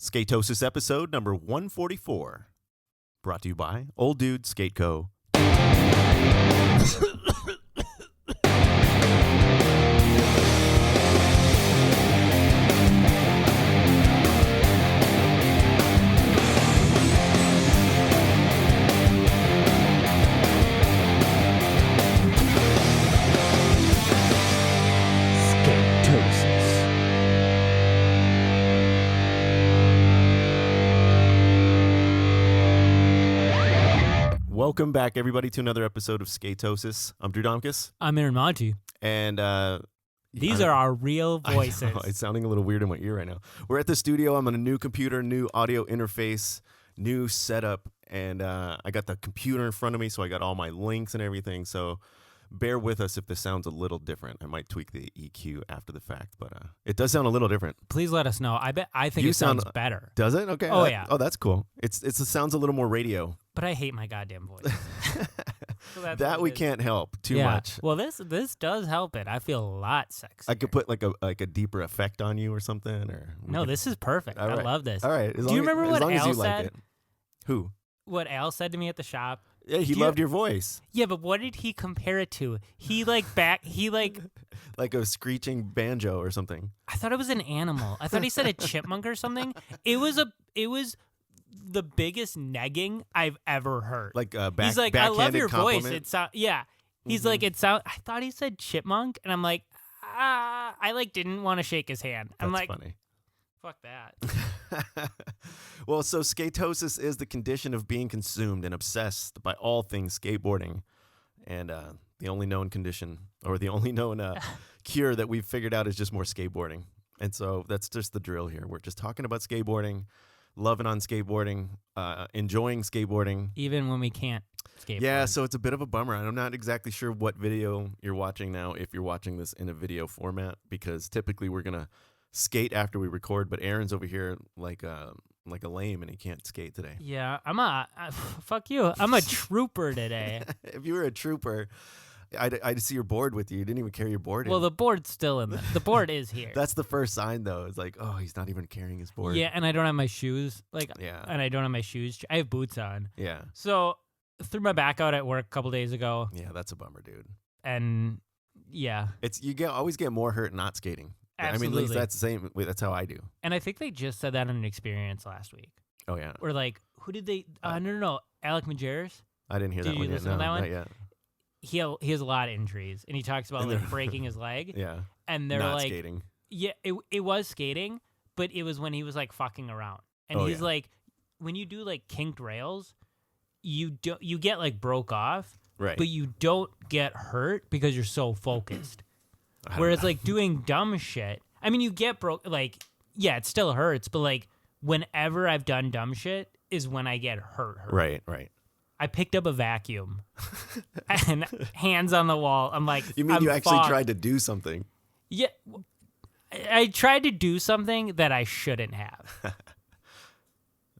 Skatosis episode number 144. Brought to you by Old Dude Skate Co. Welcome back, everybody, to another episode of Skatosis. I'm Drew Domkus. I'm Aaron Monty. And these are our real voices. I know, it's sounding a little weird in my ear right now. We're at the studio. I'm on a new computer, new audio interface, new setup. And I got the computer in front of me, so I got all my links and everything. So bear with us if this sounds a little different. I might tweak the EQ after the fact, but it does sound a little different. Please let us know. I think it sounds better. Does it? Okay. Oh, yeah. Oh, that's cool. It sounds a little more radio. But I hate my goddamn voice. So that we can't help too much. Well, this does help it. I feel a lot sexier. I could put like a deeper effect on you or something. No, this is perfect. Right. I love this. All right. Do you remember what Al said? Who? What Al said to me at the shop? Yeah, he loved your voice. Yeah, but what did he compare it to? He like like a screeching banjo or something. I thought it was an animal. I thought he said a chipmunk or something. It was the biggest negging I've ever heard. Like he's like, I love your compliment. voice. It yeah. He's like, it sound. I thought he said chipmunk, and I'm like, I like didn't want to shake his hand. I'm That's like, funny. Fuck that. Well, so skatosis is the condition of being consumed and obsessed by all things skateboarding, and the only known condition or the only known cure that we've figured out is just more skateboarding. And so that's just the drill here. We're just talking about skateboarding, loving on skateboarding, enjoying skateboarding. Even when we can't skateboard. Yeah, so it's a bit of a bummer. I'm not exactly sure what video you're watching now, if you're watching this in a video format, because typically we're going to skate after we record, but Aaron's over here like a lame and he can't skate today. Yeah, fuck you. I'm a trooper today. If you were a trooper, I'd see your board with you. You didn't even carry your board Well, in. the board's still in the board is here. That's the first sign, though. It's like, oh, he's not even carrying his board. Yeah, and I don't have my shoes. Yeah. And I don't have my shoes. I have boots on. Yeah. So, threw my back out at work a couple days ago. Yeah, that's a bummer, dude. And yeah. Always get more hurt not skating. Absolutely. I mean, at least that's the same. That's how I do. And I think they just said that on an experience last week. Oh, yeah. Or like, who did they? No. Alec Majerus? I didn't hear that one yet. Did you listen to that one? Not yet. He has a lot of injuries, and he talks about like breaking his leg. Yeah. And they're not like, skating. Yeah, it was skating, but it was when he was like fucking around. And he's like, when you do like kinked rails, you get like broke off, right? But you don't get hurt because you're so focused. Whereas like doing dumb shit, I mean, you get broke. Like, yeah, it still hurts, but like whenever I've done dumb shit is when I get hurt. Right. I picked up a vacuum and hands on the wall. I'm like, you mean I'm you actually fucked. tried to do something? Yeah, I tried to do something that I shouldn't have.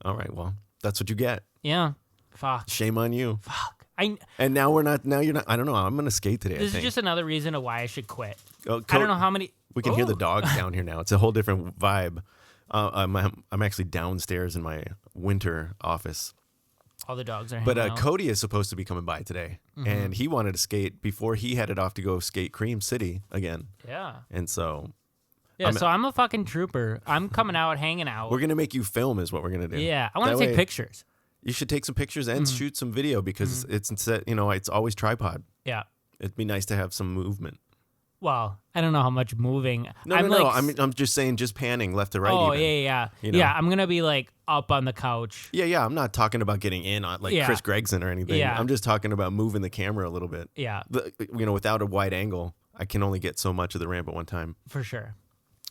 All right, well, that's what you get. Yeah, fuck. Shame on you. Fuck. And now you're not. I don't know. I'm gonna skate today. This is just another reason of why I should quit. I don't know how many. We can hear the dogs down here now. It's a whole different vibe. I'm actually downstairs in my winter office. All the dogs are hanging But out. Cody is supposed to be coming by today, and he wanted to skate before he headed off to go skate Cream City again. Yeah. And so. Yeah, so I'm a fucking trooper. I'm coming out, hanging out. We're gonna make you film, is what we're gonna do. Yeah, I want to take pictures. You should take some pictures and shoot some video because it's always tripod. Yeah. It'd be nice to have some movement. Well, I don't know how much moving. No. I'm just saying, just panning left to right. Oh, even, yeah. You know? Yeah, I'm gonna be like up on the couch. Yeah. I'm not talking about getting in on like Chris Gregson or anything. Yeah. I'm just talking about moving the camera a little bit. Yeah. Without a wide angle, I can only get so much of the ramp at one time. For sure.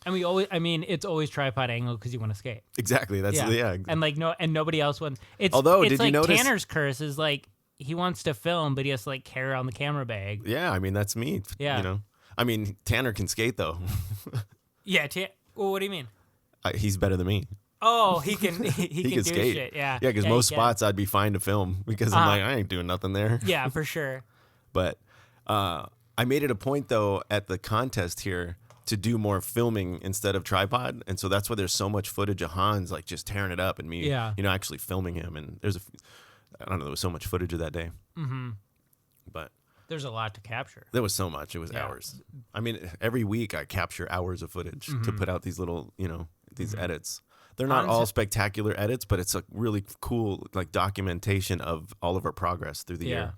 And it's always tripod angle because you want to skate. Exactly. That's yeah. And like nobody else wants. Although, it's did like you notice Tanner's curse is like he wants to film, but he has to like carry on the camera bag. Yeah, I mean that's me. Yeah. I mean Tanner can skate though. Yeah. Well, what do you mean? He's better than me. Oh, he can he can do skate. shit. Yeah. Yeah, because most spots I'd be fine to film because I'm like I ain't doing nothing there. Yeah, for sure. But I made it a point though at the contest here to do more filming instead of tripod, and so that's why there's so much footage of Hans like just tearing it up and me, actually filming him. And I don't know, there was so much footage of that day. Mm-hmm. But there's a lot to capture. There was so much. It was hours. I mean, every week I capture hours of footage to put out these little, these edits. They're not all spectacular edits, but it's a really cool like documentation of all of our progress through the year.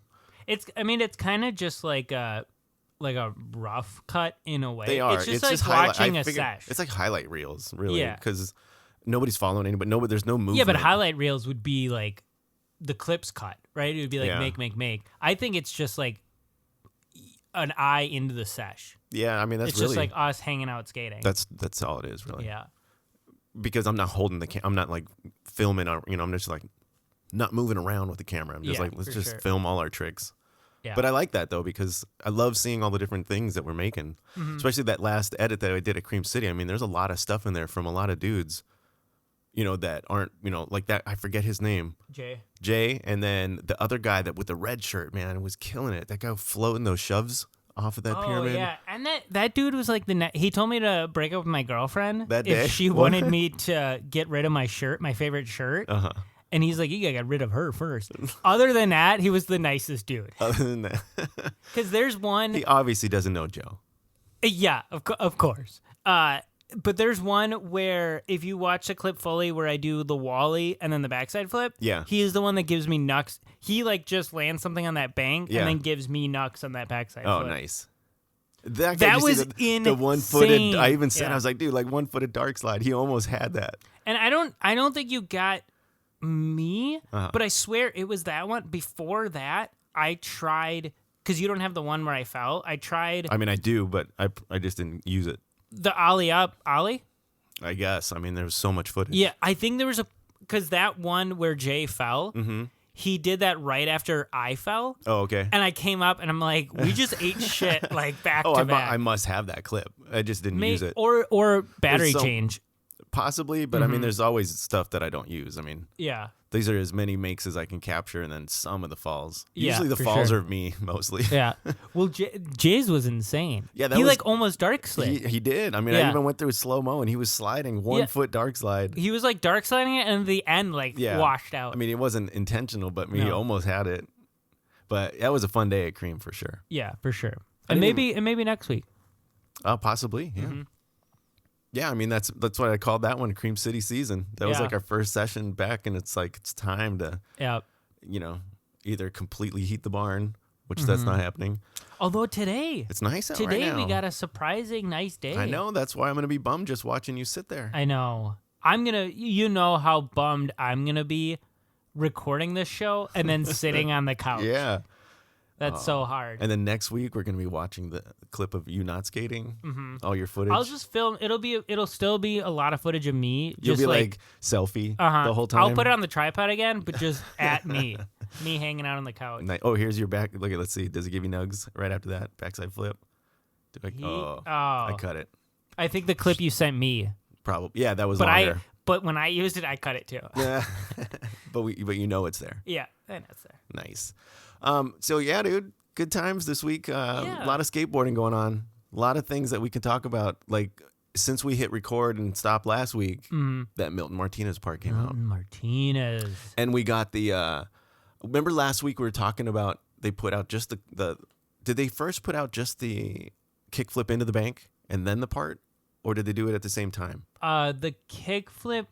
It's kind of just like a rough cut in a way. They are. It's just watching a sesh. It's like highlight reels, really, because nobody's following anybody. There's no movement. Yeah, but highlight reels would be like the clips cut, right? It would be like make. I think it's just like an eye into the sesh. Yeah, I mean that's it's really, just like us hanging out skating. That's all it is, really. Yeah. Because I'm not holding I'm not like filming. I'm just like not moving around with the camera. I'm just like let's just film all our tricks. Yeah. But I like that though because I love seeing all the different things that we're making, especially that last edit that I did at Cream City. I mean, there's a lot of stuff in there from a lot of dudes, that aren't like that. I forget his name. Jay, and then the other guy that with the red shirt, man, was killing it. That guy floating those shoves off of that pyramid. Oh yeah, and that dude was like he told me to break up with my girlfriend that day if she wanted me to get rid of my shirt, my favorite shirt. And he's like, you gotta get rid of her first. Other than that, he was the nicest dude. Other than that, because there's one. He obviously doesn't know Joe. Yeah, of course. But there's one where if you watch the clip fully where I do the Wally and then the backside flip, he is the one that gives me knucks. He like just lands something on that bank and then gives me knucks on that backside flip. Oh, nice. That was insane. The one-footed, I even said, I was like, dude, like one-footed dark slide. He almost had that. And I don't think you got me, but I swear it was that one. Before that, I tried, because you don't have the one where I fell. I tried. I mean, I do, but I just didn't use it. The ollie up, ollie? I guess. I mean, there was so much footage. Yeah, I think there was because that one where Jay fell, he did that right after I fell. Oh, okay. And I came up and I'm like, we just ate shit like back to back. I must have that clip. I just didn't use it. Or battery change. Possibly, but I mean, there's always stuff that I don't use. I mean, these are as many makes as I can capture, and then some of the falls. Usually the falls are me, mostly. Yeah. Well, Jay's was insane. Yeah, he like almost dark slid. He did. I mean, I even went through slow-mo, and he was sliding 1 foot dark slide. He was like dark sliding it, and the end washed out. I mean, it wasn't intentional, but he almost had it. But that was a fun day at Cream for sure. Yeah, for sure. And maybe next week. Possibly, yeah. Yeah, I mean, that's what I called that one, Cream City season. That was like our first session back, and it's like it's time to, either completely heat the barn, which that's not happening. Although today, it's nice out right now. Today we got a surprising nice day. I know, that's why I'm gonna be bummed just watching you sit there. I know. You know how bummed I'm gonna be recording this show and then sitting on the couch. Yeah. That's so hard. And then next week we're gonna be watching the clip of you not skating, all your footage. I'll just film. It'll still be a lot of footage of me. You'll just be like selfie the whole time. I'll put it on the tripod again, but just at me hanging out on the couch. Oh, here's your back. Look at. Let's see. Does it give you nugs right after that backside flip? I cut it. I think the clip you sent me. Probably. Yeah, that was longer. But when I used it, I cut it too. Yeah, but you know it's there. Yeah, I know it's there. Nice. So yeah, dude, good times this week. A lot of skateboarding going on. A lot of things that we can talk about. Like since we hit record and stop last week, that Milton Martinez part came out. Martinez. And we got the. Remember last week we were talking about they put out just the. Did they first put out just the kickflip into the bank and then the part, or did they do it at the same time? The kickflip.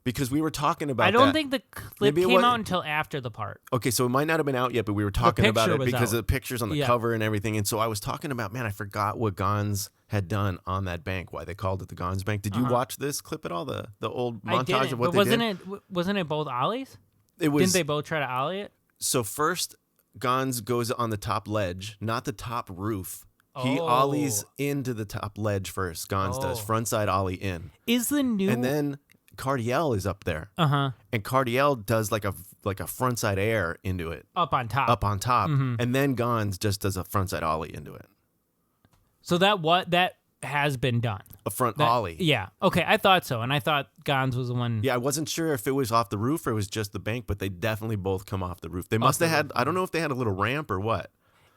Because we were talking about I don't think the clip came out until after the part. Okay, so it might not have been out yet, but we were talking about it because of the pictures on the cover and everything. And so I was talking about, man, I forgot what Gons had done on that bank, why they called it the Gons Bank. Did you watch this clip at all, the old montage of what they did? Wasn't it both ollies? It was. Didn't they both try to ollie it? So first, Gons goes on the top ledge, not the top roof. He ollies into the top ledge first. Gons does. Frontside ollie in. Is the new... And then... Cardiel is up there, and Cardiel does like a frontside air into it, up on top, and then Gons just does a frontside ollie into it. So that has been done. A front ollie. Yeah. Okay, I thought so, and I thought Gons was the one. Yeah, I wasn't sure if it was off the roof or it was just the bank, but they definitely both come off the roof. They must have had. I don't know if they had a little ramp or what.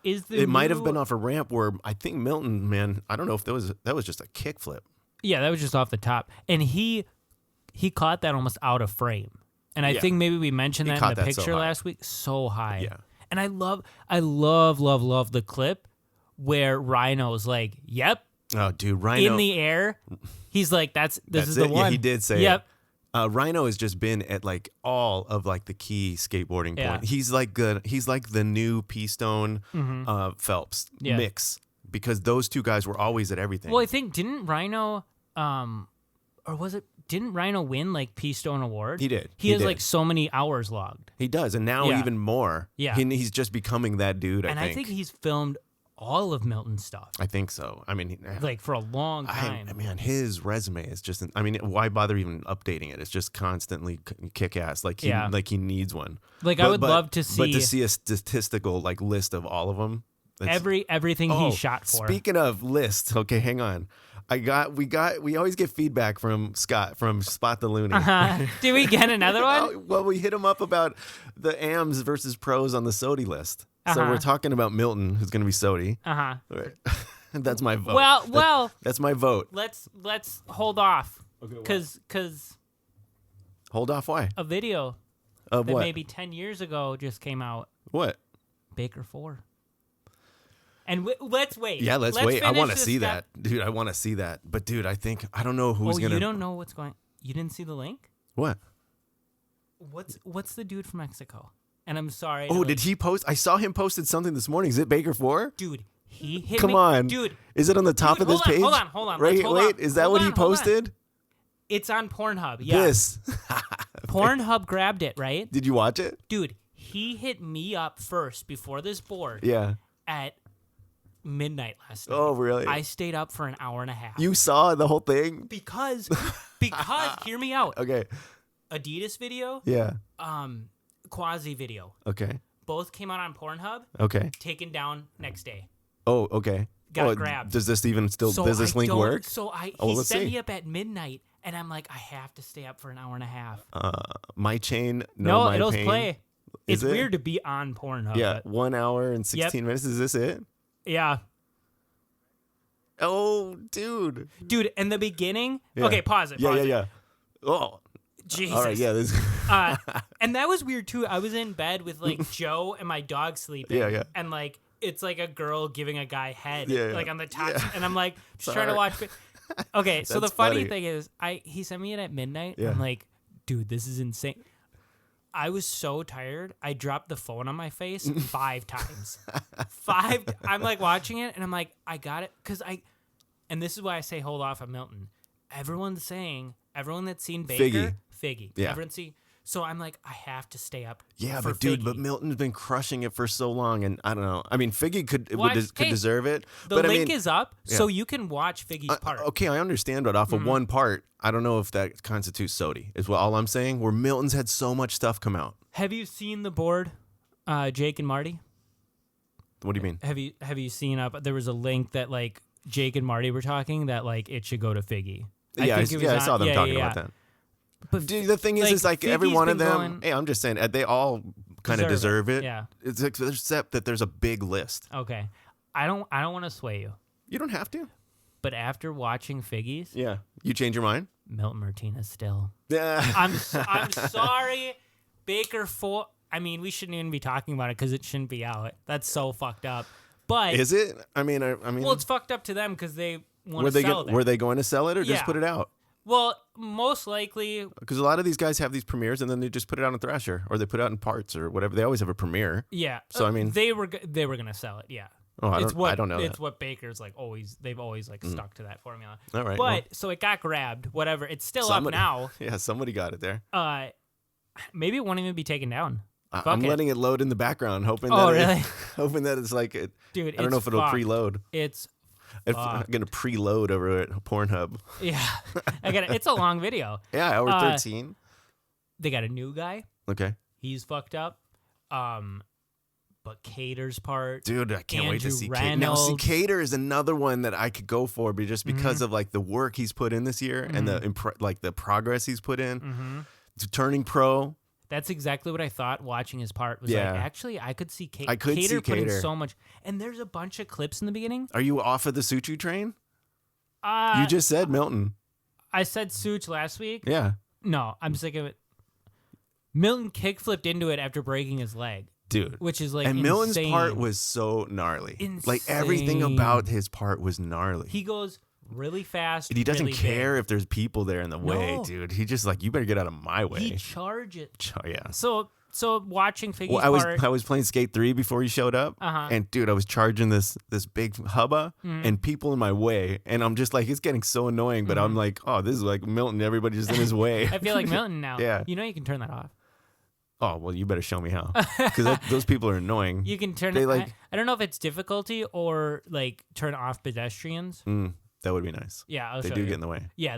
is the It might have been off a ramp where I think Milton, man, I don't know if that was just a kickflip. Yeah, that was just off the top. And he caught that almost out of frame. And I think maybe we mentioned that in the picture last week. So high. Yeah. And I love the clip where Rhino's like, yep. Oh, dude, Rhino. In the air. He's like, this is the it. one. Yeah, he did say yep. it. Rhino has just been at like all of like the key skateboarding point. He's like the new P-Stone Phelps mix, because those two guys were always at everything. Well, I think didn't Rhino didn't Rhino win like P-Stone Award? He did. He has like so many hours logged. He does, and now even more. Yeah. He's just becoming that dude, And I think he's filmed all of Milton's stuff. I think so. I mean, like for a long time. Man, his resume is just. I mean, why bother even updating it? It's just constantly kick ass. Like he needs one. Like I would love to see. But to see a statistical like list of all of them. Everything he shot for. Speaking of lists, okay, hang on. We always get feedback from Scott from Spot the Looney. Did we get another one? Well, we hit him up about the AMs versus pros on the SOTY list. So we're talking about Milton, who's going to be SOTY. That's my vote. Well, that's my vote. Let's hold off. Because hold off. Why? A video of that what? maybe 10 years ago just came out. What? Baker 4. And let's wait. Yeah, let's wait. I want to see that, dude. I want to see that. But dude, I don't know who's gonna. You don't know what's going. You didn't see the link? What? What's the dude from Mexico? And I'm sorry. Oh, did he post? I saw him posted something this morning. Is it Baker 4? Dude, he hit Come me. on, dude. Is it on the top of this page? Hold on. Right, wait. Is that what he posted? It's on Pornhub. Yeah. This. Pornhub grabbed it, right? Did you watch it? Dude, he hit me up first before this board. Yeah. At midnight last night. Oh, really? I stayed up for an hour and a half. You saw the whole thing? Because hear me out. Okay. Adidas video. Yeah. Quasi video. Okay. Both came out on Pornhub. Okay. Taken down next day. Oh, okay. Got grabbed. Does this even still? So does this link work? So he set me up at midnight, and I'm like, I have to stay up for an hour and a half. My chain. No, my it'll pain. play. It's weird to be on Pornhub. Yeah, 1 hour and 16 minutes. Is this it? Yeah. Oh, dude. Dude, in the beginning. Yeah. Okay, pause it. Yeah. Oh. Jesus. All right, yeah. This. And that was weird too. I was in bed with like Joe and my dog sleeping. Yeah. And like it's like a girl giving a guy head like on the top, and I'm like just trying to watch. Okay, so the funny thing is, he sent me it at midnight. Yeah. I'm like, dude, this is insane. I was so tired. I dropped the phone on my face 5 times. I'm like watching it, and I'm like, I got it, and this is why I say hold off on Milton. Everyone's saying, everyone that's seen Baker, Figgy. Yeah. Everyone's seen. So I'm like, I have to stay up. Yeah, for but dude, Figgy. Milton's been crushing it for so long, and I don't know. I mean, Figgy could deserve it. The but link I mean, is up, so you can watch Figgy's part. Okay, I understand, but off of one part, I don't know if that constitutes SOTY. Is what all I'm saying. Where Milton's had so much stuff come out. Have you seen the board, Jake and Marty? What do you mean? Have you seen up? There was a link that like Jake and Marty were talking that like it should go to Figgy. I saw them talking about that. But dude, the thing is like every Figgy's one of been them. going- Hey, I'm just saying they all kind of deserve it. Yeah. It's except that there's a big list. Okay, I don't want to sway you, You don't have to. but after watching Figgy's, Yeah. You change your mind? Milton Martinez still. Yeah. I'm sorry, Baker 4. I mean, we shouldn't even be talking about it because it shouldn't be out. That's so fucked up. But Is it? I mean. well, it's fucked up to them because they want to sell it. Were they going to sell it or just Yeah. put it out? Well, most likely. Because a lot of these guys have these premieres and then they just put it out on Thrasher or they put it out in parts or whatever. They always have a premiere. Yeah. So I mean, they were gonna sell it. Yeah. Oh, I don't know. It's what Baker's like always. They've always like stuck to that formula. All right. But so it got grabbed. Whatever. It's still up now. Yeah, somebody got it there. Maybe it won't even be taken down. I'm letting it load in the background, hoping hoping that it's like it. Dude, I don't know if it'll preload. It's I'm gonna preload over at Pornhub. Yeah, I got it. It's a long video. Yeah, hour 13. They got a new guy. Okay. He's fucked up. But Cater's part. Dude, I can't wait to see Cater. Now, Reynolds. see, Cater is another one that I could go for, but just because of like the work he's put in this year and the progress he's put in to turning pro. That's exactly what I thought watching his part. Was Yeah. like, actually, I could see I could see Cater putting Cater. so much. And there's a bunch of clips in the beginning. Are you off of the Suchu train? You just said Milton. I said Such last week. Yeah. No, I'm sick of it. Milton kickflipped into it after breaking his leg. Dude. Which is like And insane. Milton's part was so gnarly. Insane. Like everything about his part was gnarly. He goes really fast. And he doesn't really care big. if there's people there in the way, No. dude. He just like, you better get out of my way. He charges. Yeah. So watching Figgy's Well, part. I was playing Skate 3 before you showed up, and dude, I was charging this big hubba and people in my way, and I'm just like, it's getting so annoying. But I'm like, oh, this is like Milton. Everybody's in his way. I feel like Milton now. Yeah. You know you can turn that off. Oh well, you better show me how, because those people are annoying. You can turn They it. like- I don't know if it's difficulty or like turn off pedestrians. That would be nice. Yeah, I'll They show do you. get in the way. Yeah,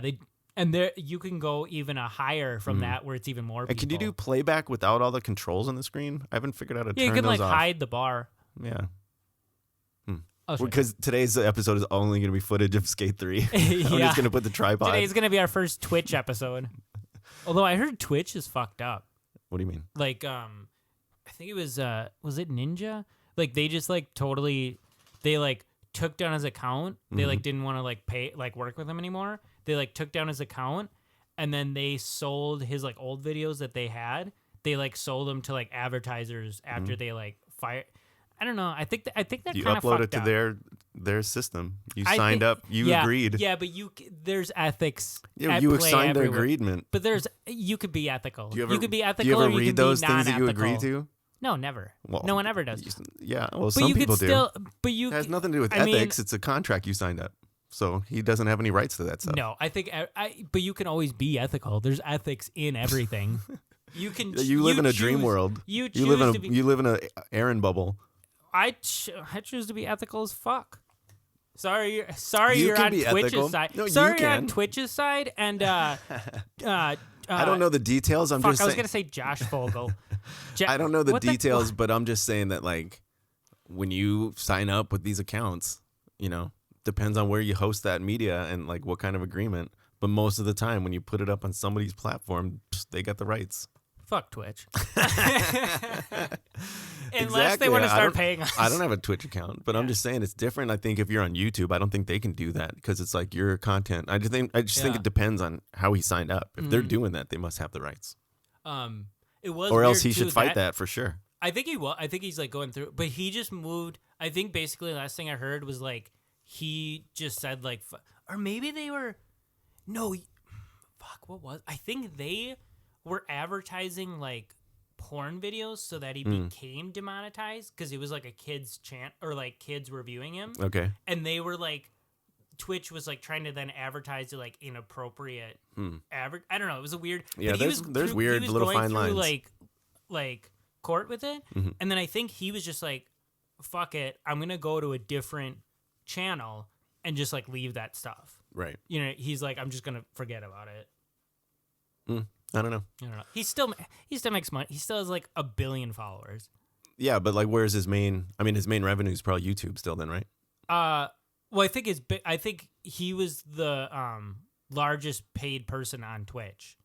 and there you can go even a higher from that where it's even more people. And can you do playback without all the controls on the screen? I haven't figured out how to Yeah, you turn can those like off. hide the bar. Yeah. I'll show you. Because today's episode is only going to be footage of Skate 3. I'm Yeah. just going to put the tripod. Today's gonna be our first Twitch episode. Although I heard Twitch is fucked up. What do you mean? Like I think it was it Ninja? Like they just like totally they like took down his account. They like didn't want to like pay like work with him anymore. They like took down his account and then they sold his like old videos that they had. They like sold them to like advertisers after they like fired. I don't know. I think that You kind of upload fucked it to up. their system. You I signed think- up. You yeah, agreed. Yeah, but there's ethics. Yeah, at you play signed the everywhere. agreement. But you could be ethical. Do you ever, could be ethical. Do you or ever you read can be those things that you agree non-ethical. to? No, never. Well, no one ever does. Yeah, well, But some you people could still. do. But you It has nothing to do with I mean- ethics. It's a contract you signed up. So he doesn't have any rights to that stuff. No, I think. But you can always be ethical. There's ethics in everything. You can. You live in a choose- dream world. You choose You live in to a be. you live in a Aaron bubble. I choose to be ethical as fuck. Sorry, You you're can on be Twitch's ethical. side. No, you Sorry, you're on can. Twitch's side, and I don't know the details. I'm Fuck, just I was saying. gonna say Josh Fogel. I don't know the What details, but I'm just saying that like when you sign up with these accounts, depends on where you host that media and like what kind of agreement. But most of the time, when you put it up on somebody's platform, they got the rights. Fuck Twitch. Unless Exactly. they want to I start don't- paying us. I don't have a Twitch account, but I'm just saying it's different. I think if you're on YouTube, I don't think they can do that because it's like your content. I just think it depends on how he signed up. If they're doing that, they must have the rights, It was or else weird, he should too, fight that for sure. I think he will. I think he's like going through, but he just moved. I think basically the last thing I heard was like he just said like, or maybe they were, no, fuck, what was? I think they were advertising like porn videos so that he became demonetized because it was like a kid's chant or like kids reviewing him, Okay. and they were like. Twitch was like trying to then advertise it like inappropriate I don't know. It was a weird. Yeah, but he there's weird he was little going fine through, lines. like court with it, and then I think he was just like, "Fuck it, I'm gonna go to a different channel and just like leave that stuff." Right. He's like, "I'm just gonna forget about it." I don't know. I don't know. He still makes money. He still has like 1 billion followers. Yeah, but like, where's his main? I mean, his main revenue is probably YouTube still, then, right? Well, I think he was the largest paid person on Twitch.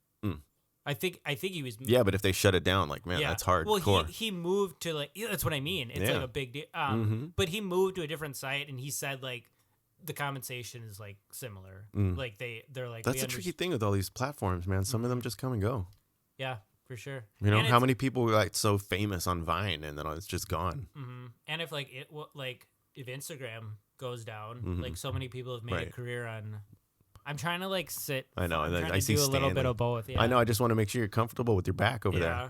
I think he was. Yeah, but if they shut it down, like, man, that's hard. Well, he moved to like that's what I mean. It's Yeah. like a big deal. But he moved to a different site, and he said like the compensation is like similar. Like they're like That's the tricky thing with all these platforms, man. Some of them just come and go. Yeah, for sure. And how many people were like so famous on Vine and then it's just gone? And if like if Instagram goes down, like so many people have made a career on. I'm trying to like sit. I know. I'm trying I to see do a little bit Stanley. of both. Yeah. I know. I just want to make sure you're comfortable with your back over there. Yeah.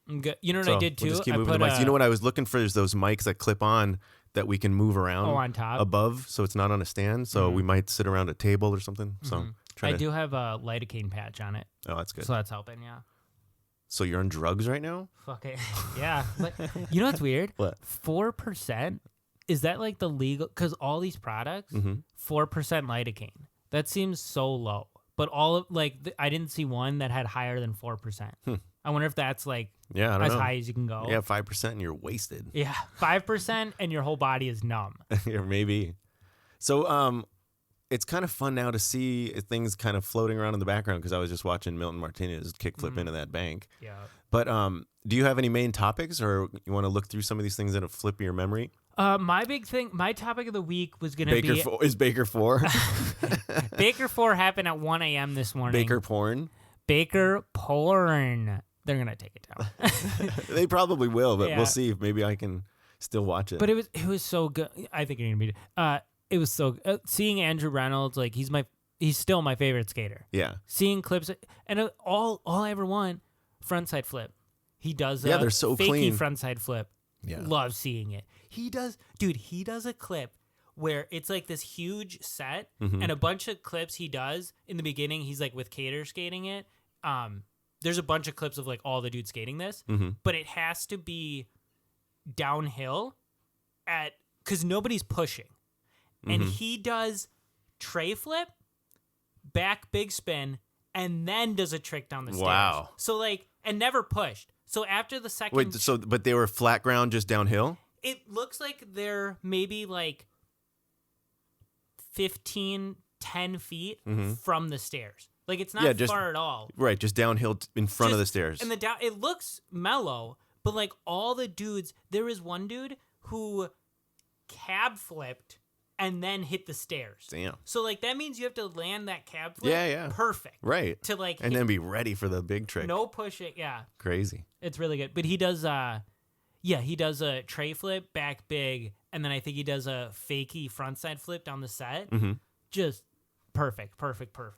I'm good. You know what So I did too? we'll just keep I moving put the mics. You know what I was looking for is those mics that clip on that we can move around on top above, so it's not on a stand. So we might sit around a table or something. So I do have a lidocaine patch on it, Oh, that's good. so that's helping. Yeah. So you're on drugs right now? Fuck it. Yeah. But you know what's weird? What? 4%? Is that like the legal? Because all these products, 4% lidocaine. That seems so low. But all of I didn't see one that had higher than 4%. I wonder if that's like Yeah, I don't as know. high as you can go. Yeah, 5% and you're wasted. Yeah. 5% and your whole body is numb. Yeah, maybe. So it's kind of fun now to see things kind of floating around in the background because I was just watching Milton Martinez kickflip into that bank. Yeah. But do you have any main topics, or you want to look through some of these things that have flip your memory? My topic of the week was going to be... Is Baker 4? Baker 4 happened at 1 a.m. this morning. Baker porn? Baker porn. They're going to take it down. They probably will, but we'll see if maybe I can still watch it. But it was so good. I think you're going to be... it was so... seeing Andrew Reynolds, like, he's still my favorite skater. Yeah. Seeing clips... And all I ever want, frontside flip. He does a they're so fakey clean. frontside flip. Yeah. Love seeing it. He does a clip where it's like this huge set and a bunch of clips he does in the beginning. He's like with Cater skating it. There's a bunch of clips of like all the dudes skating this, but it has to be downhill because nobody's pushing. And he does tray flip, back big spin, and then does a trick down the stairs. Wow. So like, and never pushed. So after the second... Wait, but they were flat ground just downhill? It looks like they're maybe like 10 feet from the stairs. Like it's not far at all. Right, just downhill in front of the stairs. And it looks mellow, but like all the dudes, there was one dude who cab flipped and then hit the stairs. Damn. So like that means you have to land that cab flip perfect. Right. To like and then be ready for the big trick. No pushing, yeah. Crazy. It's really good. But he does he does a tray flip, back big, and then I think he does a fakey frontside flip down the set. Just perfect.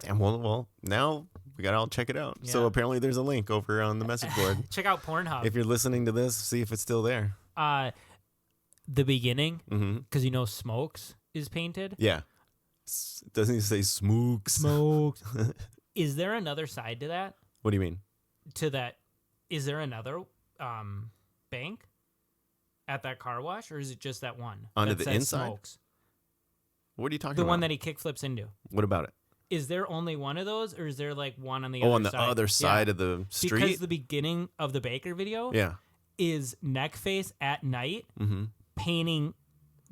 And well, now we got to all check it out. Yeah. So apparently there's a link over on the message board. Check out Pornhub. If you're listening to this, see if it's still there. The beginning, because Smokes is painted. Yeah. Doesn't he say smokes? Smokes. Is there another side to that? What do you mean? To that, is there another bank at that car wash, or is it just that one? Onto that the says inside? Smokes? What are you talking The about? one that he kickflips into. What about it? Is there only one of those, or is there like one on the other side? Oh, on the other side of the street? Because the beginning of the Baker video is Neckface at night painting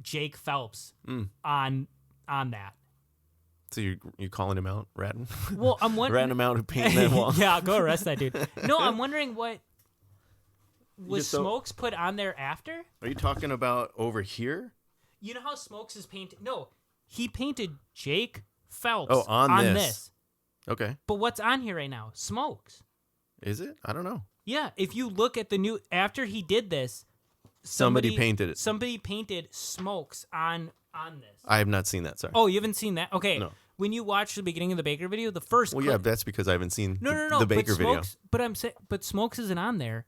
Jake Phelps on that. So you calling him out, ratting? Well, I'm wondering. Ratting him out who painted that wall? Yeah, go arrest that dude. No, I'm wondering what was Smokes put on there after? Are you talking about over here? You know how Smokes is painted? No, he painted Jake Phelps on this. this. Okay. But what's on here right now? Smokes. Is it? I don't know. Yeah, if you look at the new after he did this, somebody painted it. Somebody painted Smokes on this. I have not seen that. Sorry. Oh, you haven't seen that? Okay. No. When you watch the beginning of the Baker video, the first Well, clip, yeah, that's because I haven't seen no, the Baker video. But Smokes isn't on there.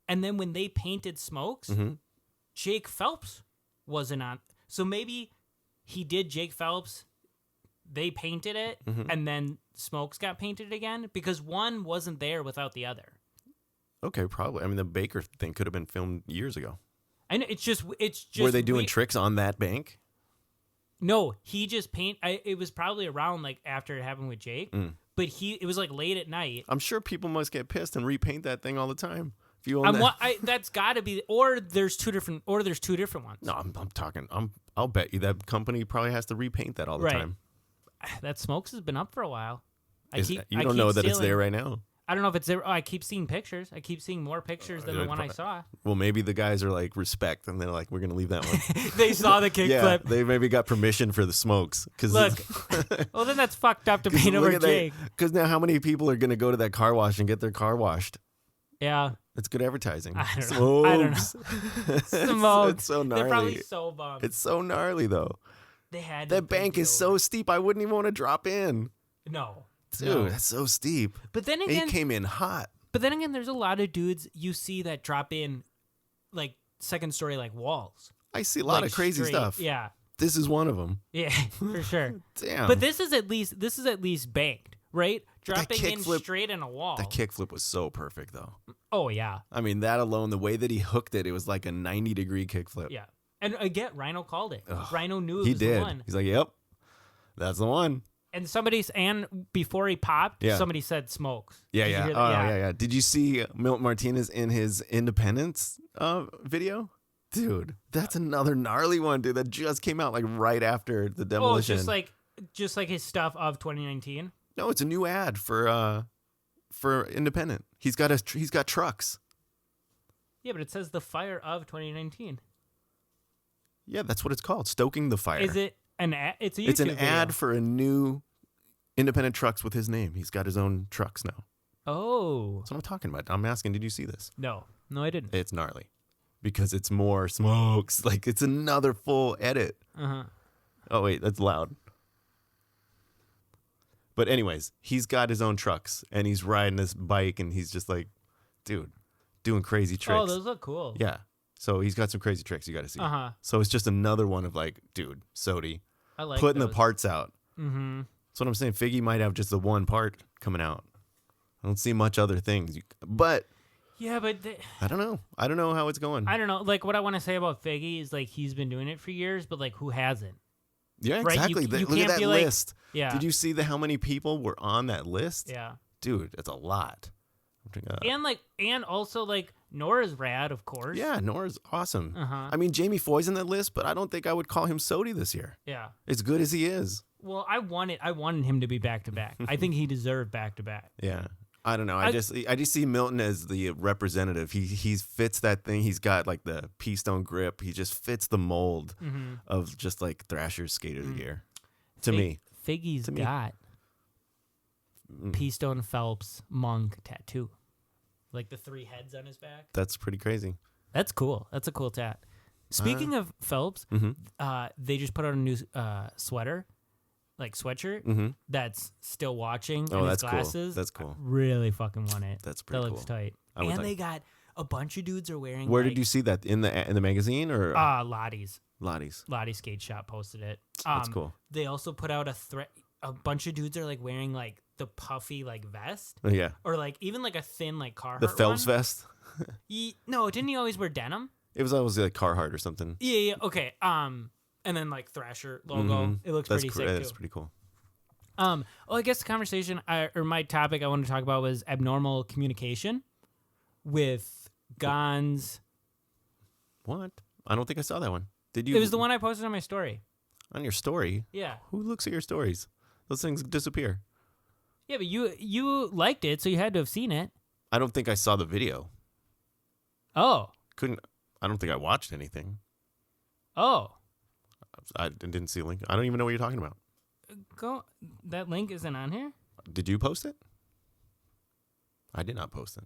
And then when they painted Smokes, Jake Phelps wasn't on. So maybe he did Jake Phelps, they painted it, and then Smokes got painted again because one wasn't there without the other. Okay, probably. I mean, the Baker thing could have been filmed years ago. I know it's just. Were they doing tricks on that bank? No, he just it was probably around like after it happened with Jake, but it was like late at night. I'm sure people must get pissed and repaint that thing all the time. If you own that. That's got to be, or there's two different ones. No, I'm talking. I'll bet you that company probably has to repaint that all the time. That Smokes has been up for a while. You don't know that it's there right now. I don't know if it's there. Oh, I keep seeing pictures. I keep seeing more pictures than the one I saw. Well, maybe the guys are like respect, and they're like, we're gonna leave that one. They saw the kickflip. Yeah, they maybe got permission for the Smokes. Look, well then that's fucked up to paint over Jake. Because now, how many people are gonna go to that car wash and get their car washed? Yeah, it's good advertising. I don't know. Smokes. It's so gnarly. They're probably so bummed. It's so gnarly though. They had that bank is so steep. I wouldn't even want to drop in. No. Dude, that's so steep. But then again, he came in hot. But then again, there's a lot of dudes you see that drop in, like second story, like walls. I see a lot of crazy stuff. Yeah, this is one of them. Yeah, for sure. Damn. But this is at least banked, right? Dropping in straight in a wall. That kickflip was so perfect, though. Oh yeah. I mean, that alone, the way that he hooked it, it was like a 90-degree kickflip. Yeah, and again, Rhino called it. Ugh, Rhino knew it he was did. the one. He's like, "Yep, that's the one." And before he popped, somebody said Smokes. Yeah. Did you see Milton Martinez in his Independence video? Dude, that's another gnarly one, dude, that just came out like right after the demolition. Oh, just like just like his stuff of 2019. No, it's a new ad for Independent. He's got trucks. Yeah, but it says the fire of 2019. Yeah, that's what it's called. Stoking the fire. Is it an ad? It's a YouTube It's an video. ad for a new Independent trucks with his name. He's got his own trucks now. Oh. That's what I'm talking about. I'm asking, did you see this? No, I didn't. It's gnarly because it's more smokes. Like, it's another full edit. Uh-huh. Oh, wait, that's loud. But anyways, he's got his own trucks and he's riding this bike and he's just like, dude, doing crazy tricks. Oh, those look cool. Yeah. So he's got some crazy tricks you got to see. Uh-huh. So it's just another one of like, dude, SOTY. I like putting those. the parts out. Mm-hmm. That's what I'm saying. Figgy might have just the one part coming out. I don't see much other things. But Yeah, but I don't know. I don't know how it's going. I don't know. Like, what I want to say about Figgy is, like, he's been doing it for years, but, like, who hasn't? Yeah, Right? exactly. You Look at can't that be like- list. Yeah. Did you see how many people were on that list? Yeah. Dude, that's a lot. And also, like, Nora's rad, of course. Yeah, Nora's awesome. Uh-huh. I mean, Jamie Foy's on that list, but I don't think I would call him SOTY this year. Yeah. As good as he is. Well, I wanted him to be back-to-back. I think he deserved back-to-back. Yeah. I don't know. I just see Milton as the representative. He fits that thing. He's got like the pea stone grip. He just fits the mold of just like Thrasher's Skater of the Year. To me. Figgy's got Peastone Phelps Monk tattoo. Like the 3 heads on his back. That's pretty crazy. That's cool. That's a cool tat. Speaking of Phelps, they just put out a new sweater, like sweatshirt, that's still watching. Oh, and that's his glasses. cool. That's cool. I really fucking want it. That's pretty That looks cool. tight. I would And like- they got a bunch of dudes are wearing. Where like, did you see that? In the magazine or Lottie's Lottie's? Skate Shop posted it. That's cool. They also put out a bunch of dudes are like wearing like the puffy like vest, Oh, yeah. or like even like a thin like Carhartt. The Phelps one. vest? No, didn't he always wear denim? It was always like Carhartt or something. Yeah. Okay. And then like Thrasher logo. It looks pretty sick That's too. pretty cool. Well, I guess the conversation or my topic I wanted to talk about was abnormal communication with Gons. What? I don't think I saw that one. Did you? It was the one I posted on my story. On your story? Yeah. Who looks at your stories? Those things disappear. Yeah, but you liked it, so you had to have seen it. I don't think I saw the video. Oh. I don't think I watched anything. Oh. I didn't see a link. I don't even know what you're talking about. That link isn't on here? Did you post it? I did not post it.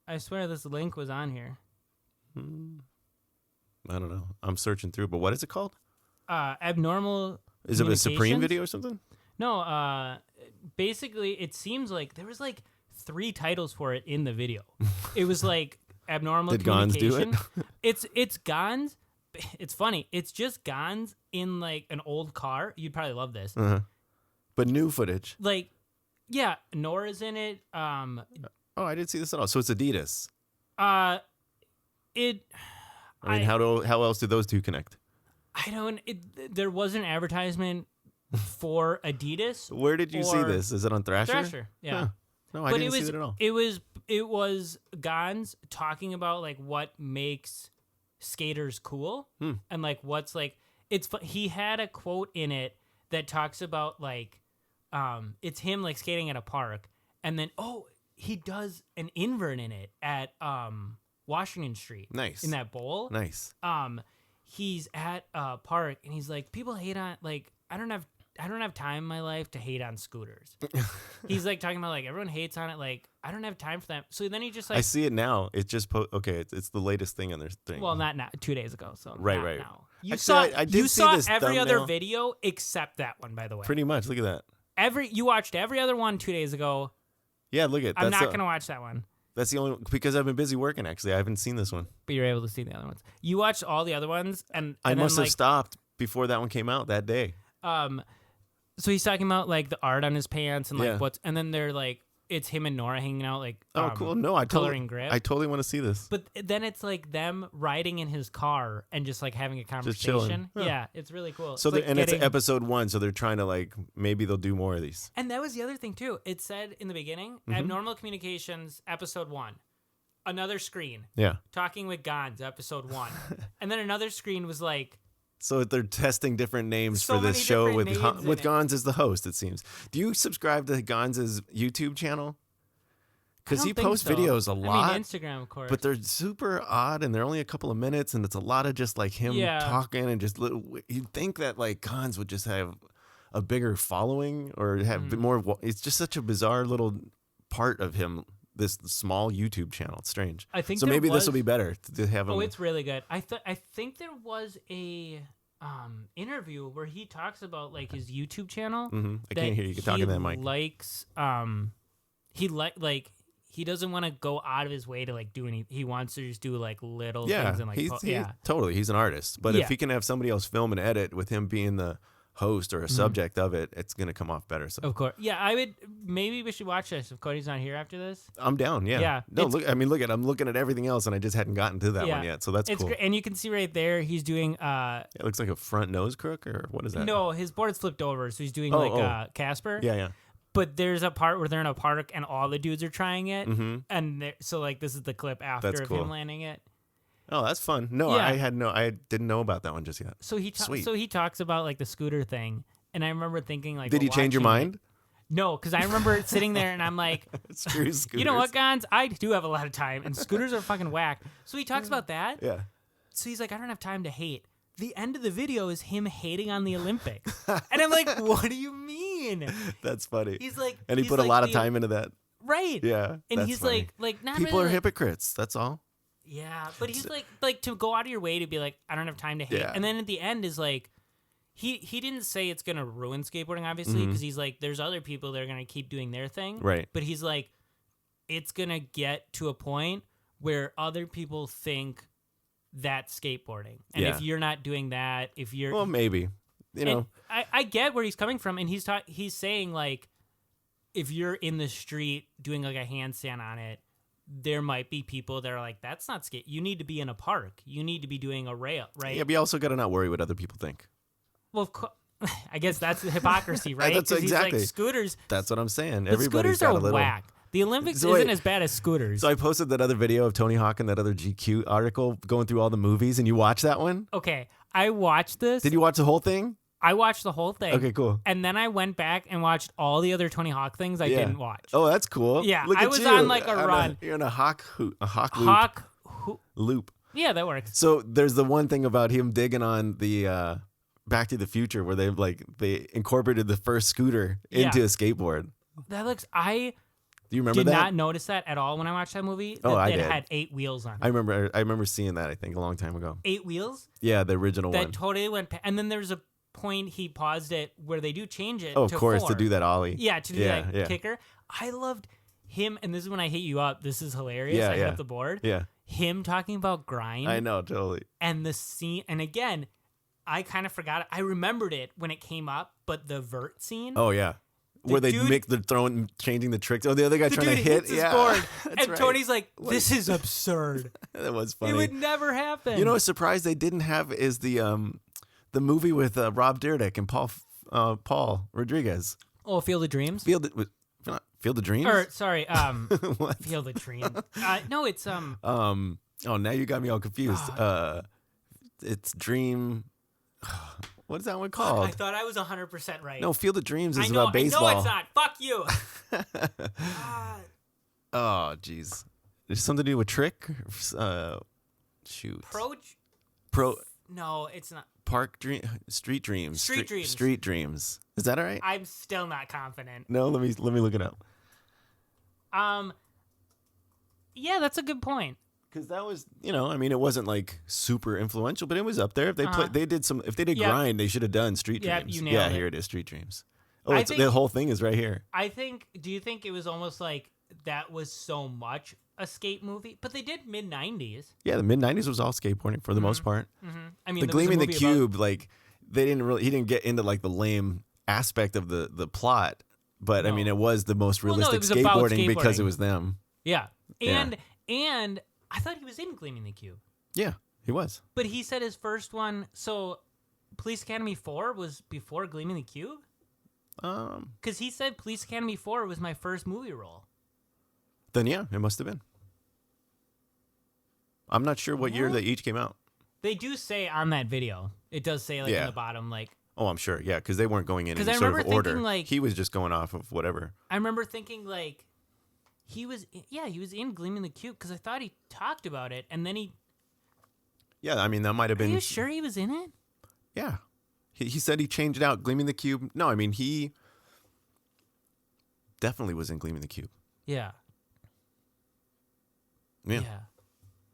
I swear this link was on here. I don't know. I'm searching through, but what is it called? Abnormal. Is it a Supreme Communications? video or something? No, basically it seems like there was like 3 titles for it in the video. It was like abnormal Did Gons do it? communication. It's Gons. It's funny. It's just Gons in like an old car. You'd probably love this. But new footage. Like, yeah, Nora's in it. Oh, I didn't see this at all. So it's Adidas. It. I mean, how else do those two connect? I don't. There was an advertisement for Adidas. Where did you see or this? Is it on Thrasher? Thrasher, yeah. Huh. No, I didn't see it at all. It was Gons talking about like what makes skaters cool and like what's like he had a quote in it that talks about like it's him like skating at a park, and then he does an invert in it at Washington Street. Nice. In that bowl. Nice. He's at a park and he's like, people hate on like I don't have time in my life to hate on scooters. He's like talking about like everyone hates on it, like I don't have time for that. So then he just like I see it now. It just it's the latest thing on their thing. well, not now, 2 days ago. So Right. now. You Actually, saw I did you see saw this every other thumbnail. video except that one, by the way. Pretty much. Look at that. You watched every other one 2 days ago. Yeah, look at. I'm not gonna watch that one. That's the only because I've been busy working. Actually, I haven't seen this one. But you're able to see the other ones. You watched all the other ones, and I then, must have like, stopped before that one came out that day. So he's talking about like the art on his pants and like Yeah. and then they're like it's him and Nora hanging out like Oh, cool. No, I coloring grip. I totally want to see this. But then it's like them riding in his car and just like having a chilling. conversation. Huh. Yeah, it's really cool. So It's, like, it's getting- episode 1, so they're trying to like maybe they'll do more of these. And that was the other thing too. It said in the beginning, Mm-hmm. Abnormal Communications, episode 1. Another screen, Yeah. Talking with Gons, episode 1. And then another screen was like So they're testing different names So for this many show different with names in with it. Gonz as the host, it seems. Do you subscribe to Gonz's YouTube channel? Because he posts videos a lot. I mean, Instagram, of course. But they're super odd, and they're only a couple of minutes, and it's a lot of just like him talking and just little. You'd think that like Gonz would just have a bigger following or have more. It's just such a bizarre little part of him. This small YouTube channel. It's strange. I think so. Maybe this will be better to have him. Oh, it's really good. I think there was a interview where he talks about like his YouTube channel. I can't hear you. You can talk in that mic. He doesn't want to go out of his way to like do any. He wants to just do like little Yeah, things and like totally. He's an artist, but if he can have somebody else film and edit with him being the host or a subject of it, it's gonna come off better. So of course, yeah. I would. Maybe we should watch this if Cody's not here after this. I'm down. Yeah. Yeah. No, look. I mean, look at. I'm looking at everything else, and I just hadn't gotten to that one yet. So that's it's cool. Great. And you can see right there, he's doing. It looks like a front nose crook, or what is that? No, his board's flipped over, so he's doing Casper. Yeah. But there's a part where they're in a park and all the dudes are trying it, and so like this is the clip after of him landing it. Oh, that's fun. No, I didn't know about that one just yet. So he talks about like the scooter thing, and I remember thinking like, did you change your mind? No, because I remember sitting there and I'm like, screw scooters. You know what, Gonz? I do have a lot of time, and scooters are fucking whack. So he talks about that. Yeah. So he's like, I don't have time to hate. The end of the video is him hating on the Olympics. And I'm like, what do you mean? That's funny. He's like, and he put a lot of time into that. Right. Yeah. And he's funny. like not people really are hypocrites. That's all. Yeah, but he's like to go out of your way to be like, I don't have time to hate. Yeah. And then at the end is like, he didn't say it's gonna ruin skateboarding, obviously, because he's like, there's other people that are gonna keep doing their thing. Right. But he's like, it's gonna get to a point where other people think that's skateboarding, and if you're not doing that, if you're maybe, I get where he's coming from, and he's saying like, if you're in the street doing like a handstand on it, there might be people that are like, that's not skate. You need to be in a park. You need to be doing a rail, right? Yeah, but you also got to not worry what other people think. Well, I guess that's the hypocrisy, right? That's exactly. He's like, scooters. That's what I'm saying. But Everybody's scooters got are a little whack. The Olympics isn't as bad as scooters. So I posted that other video of Tony Hawk and that other GQ article going through all the movies, and you watched that one? Okay, I watched this. Did you watch the whole thing? I watched the whole thing. Okay, cool. And then I went back and watched all the other Tony Hawk things I didn't watch. Oh, that's cool. Yeah, Look I at was you. on like a run. You're in a Hawk loop. Yeah, that works. So there's the one thing about him digging on the Back to the Future where they incorporated the first scooter into a skateboard. That looks. Do you remember that? Did not notice that at all when I watched that movie. I did. It had 8 wheels on it. I remember seeing that, I think, a long time ago. 8 wheels? Yeah, the original one. That totally went. And then there's a point he paused it where they do change it. Oh, of course, 4. to do that ollie. Yeah, to do that kicker. I loved him, and this is when I hit you up. This is hilarious. I hit up the board. Yeah. Him talking about grind. I know, totally. And the scene, and again, I kind of forgot it. I remembered it when it came up, but the vert scene. Oh, yeah. Where they make the throwing, changing the tricks. Oh, the other guy trying to hit. His board. And Tony's like, this is absurd. That was funny. It would never happen. You know, a surprise they didn't have is the movie with Rob Dyrdek and Paul Rodriguez. Oh, Field of Dreams? Field of Dreams? Or, sorry, Field of Dreams. No, it's... Oh, now you got me all confused. It's Dream... What is that one called? I thought I was 100% right. No, Field of Dreams is about baseball. I know it's not. Fuck you. Oh, jeez. There's something to do with Trick? Shoot. Pro. No, it's not. Street Dreams. Street Dreams. Street Dreams. Is that all right? I'm still not confident. No, let me look it up. Yeah, that's a good point. Because that was, it wasn't like super influential, but it was up there. If they did grind, they should have done Street Dreams. You nailed it. Here it is, Street Dreams. Oh, the whole thing is right here. Do you think it was almost like that was so much a skate movie? But they did mid-90s. Yeah, the mid-90s was all skateboarding for the most part. Mm-hmm. I mean, the Gleaming the Cube, he didn't get into like the lame aspect of the plot, but I mean, it was the most realistic skateboarding because it was them. Yeah. And I thought he was in Gleaming the Cube. Yeah, he was. But he said his first one, so Police Academy 4 was before Gleaming the Cube? Because he said Police Academy 4 was my first movie role. Then yeah, it must have been. I'm not sure what year they each came out. They do say on that video It does say like Yeah. on the bottom, like. Oh, I'm sure. Yeah, because they weren't going in 'Cause any I sort of remember order. thinking, like- He was just going off of whatever. I remember thinking like, he was in Gleaming the Cube because I thought he talked about it, and then he. Yeah, I mean that might have Are been. you sure he was in it? Yeah, he said he changed out Gleaming the Cube. No, I mean he definitely was in Gleaming the Cube. Yeah.